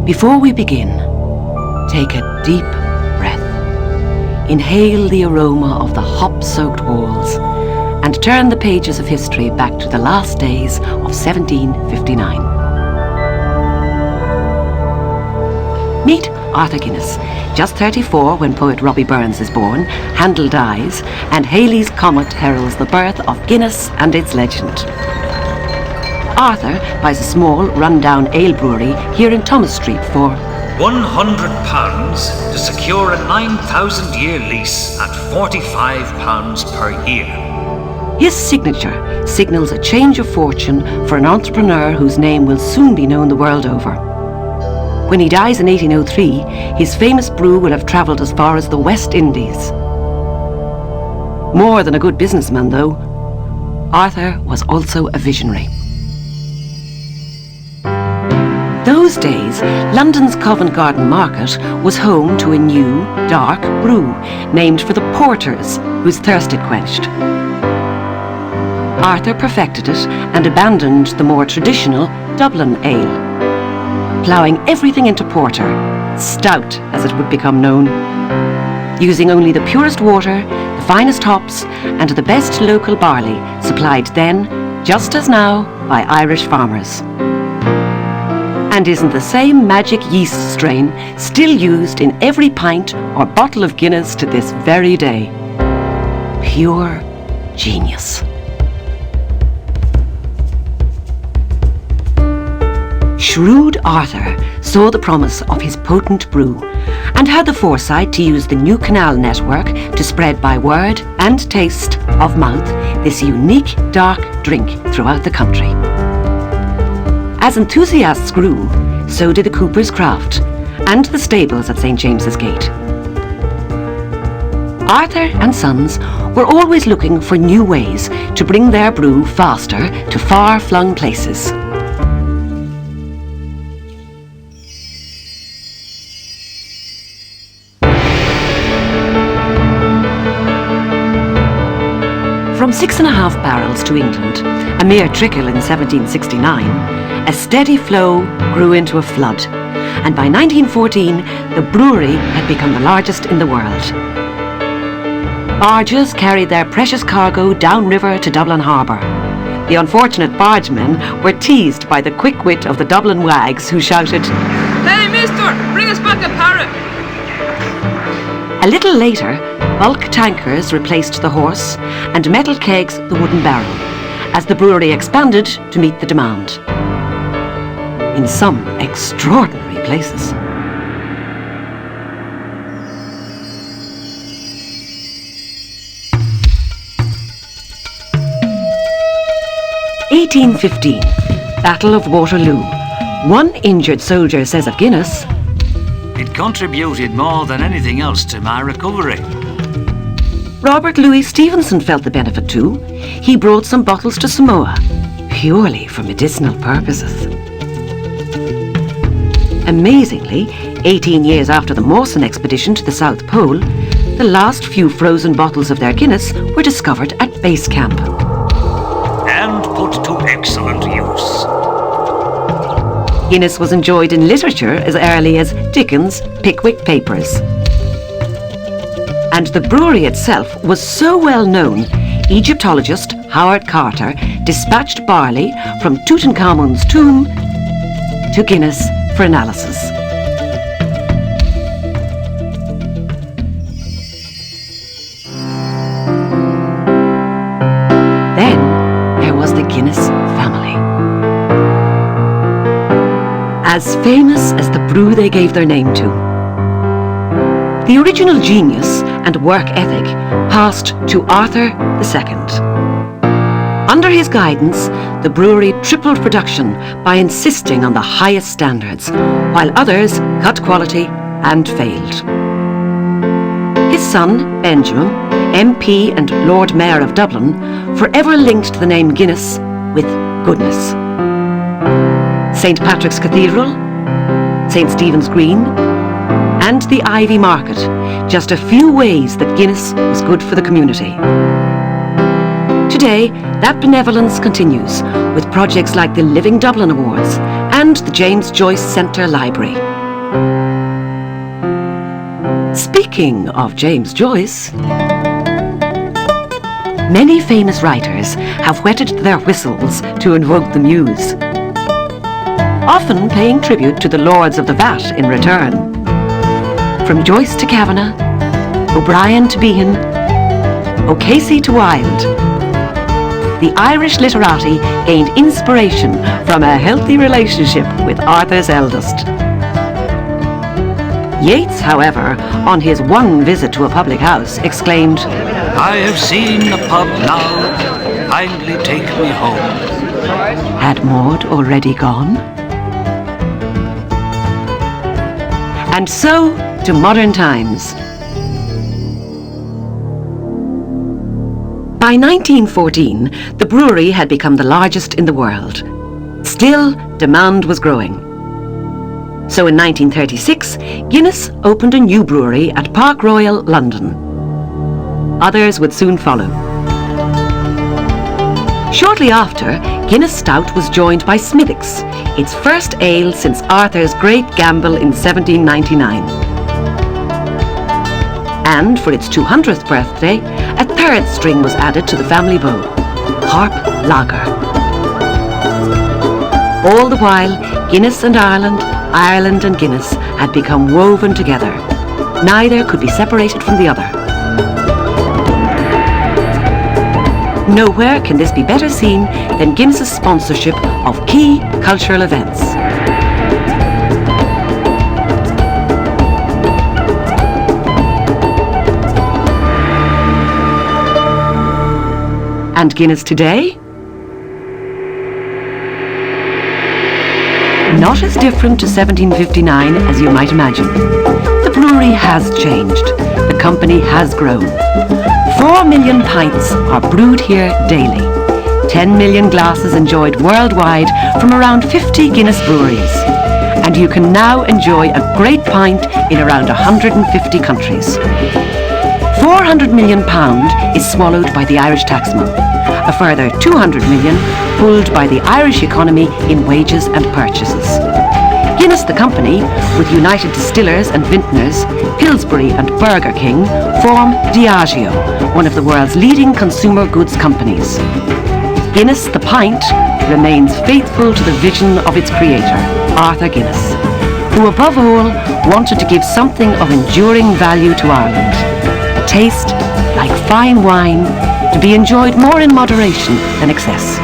Before we begin, take a deep breath. Inhale the aroma of the hop-soaked walls and turn the pages of history back to the last days of 1759. Meet Arthur Guinness, just 34 when poet Robbie Burns is born, Handel dies, and Halley's Comet heralds the birth of Guinness and its legend. Arthur buys a small, run-down ale brewery here in Thomas Street for £100 to secure a 9,000-year lease at £45 per year. His signature signals a change of fortune for an entrepreneur whose name will soon be known the world over. When he dies in 1803, his famous brew will have travelled as far as the West Indies. More than a good businessman, though, Arthur was also a visionary. Those days, London's Covent Garden Market was home to a new, dark brew named for the porters whose thirst it quenched. Arthur perfected it and abandoned the more traditional Dublin ale, ploughing everything into porter, stout as it would become known, using only the purest water, the finest hops and the best local barley supplied then, just as now, by Irish farmers. And isn't the same magic yeast strain still used in every pint or bottle of Guinness to this very day? Pure genius. Shrewd Arthur saw the promise of his potent brew and had the foresight to use the new canal network to spread by word and taste of mouth this unique dark drink throughout the country. As enthusiasts grew, so did the cooper's craft and the stables at St. James's Gate. Arthur and Sons were always looking for new ways to bring their brew faster to far-flung places. From 6.5 barrels to England, a mere trickle in 1769, a steady flow grew into a flood, and by 1914 the brewery had become the largest in the world. Barges carried their precious cargo downriver to Dublin harbour. The unfortunate bargemen were teased by the quick wit of the Dublin wags who shouted, "Hey mister, bring us back a parrot!" A little later, bulk tankers replaced the horse and metal kegs the wooden barrel, as the brewery expanded to meet the demand. In some extraordinary places. (1815) Battle of Waterloo. One injured soldier says of Guinness, It contributed more than anything else to my recovery. Robert Louis Stevenson felt the benefit too. He brought some bottles to Samoa, purely for medicinal purposes. Amazingly, 18 years after the Mawson expedition to the South Pole, the last few frozen bottles of their Guinness were discovered at base camp. And put to excellent use. Guinness was enjoyed in literature as early as Dickens' Pickwick Papers. And the brewery itself was so well known, Egyptologist Howard Carter dispatched barley from Tutankhamun's tomb to Guinness for analysis. Then there was the Guinness family. As famous as the brew they gave their name to. The original genius and work ethic passed to Arthur II. Under his guidance, the brewery tripled production by insisting on the highest standards, while others cut quality and failed. His son, Benjamin, MP and Lord Mayor of Dublin, forever linked the name Guinness with goodness. St. Patrick's Cathedral, St. Stephen's Green, and the Ivy Market, just a few ways that Guinness was good for the community. Today, that benevolence continues with projects like the Living Dublin Awards and the James Joyce Centre Library. Speaking of James Joyce, many famous writers have whetted their whistles to invoke the muse, often paying tribute to the lords of the vat in return. From Joyce to Kavanagh, O'Brien to Behan, O'Casey to Wilde, the Irish literati gained inspiration from a healthy relationship with Arthur's eldest. Yeats, however, on his one visit to a public house, exclaimed, I have seen the pub now, kindly take me home. Had Maud already gone? And so to modern times. By 1914, the brewery had become the largest in the world. Still, demand was growing. So in 1936, Guinness opened a new brewery at Park Royal, London. Others would soon follow. Shortly after, Guinness Stout was joined by Smithwick's, its first ale since Arthur's great gamble in 1799. And for its 200th birthday, a third string was added to the family bow, Harp Lager. All the while, Guinness and Ireland, Ireland and Guinness had become woven together. Neither could be separated from the other. Nowhere can this be better seen than Guinness's sponsorship of key cultural events. And Guinness today? Not as different to 1759 as you might imagine. The brewery has changed. The company has grown. 4 million pints are brewed here daily. 10 million glasses enjoyed worldwide from around 50 Guinness breweries. And you can now enjoy a great pint in around 150 countries. £400 million is swallowed by the Irish taxman. A further 200 million pulled by the Irish economy in wages and purchases. Guinness the company, with United Distillers and Vintners, Pillsbury and Burger King, form Diageo, one of the world's leading consumer goods companies. Guinness the pint remains faithful to the vision of its creator, Arthur Guinness, who above all wanted to give something of enduring value to Ireland. A taste like fine wine, to be enjoyed more in moderation than excess.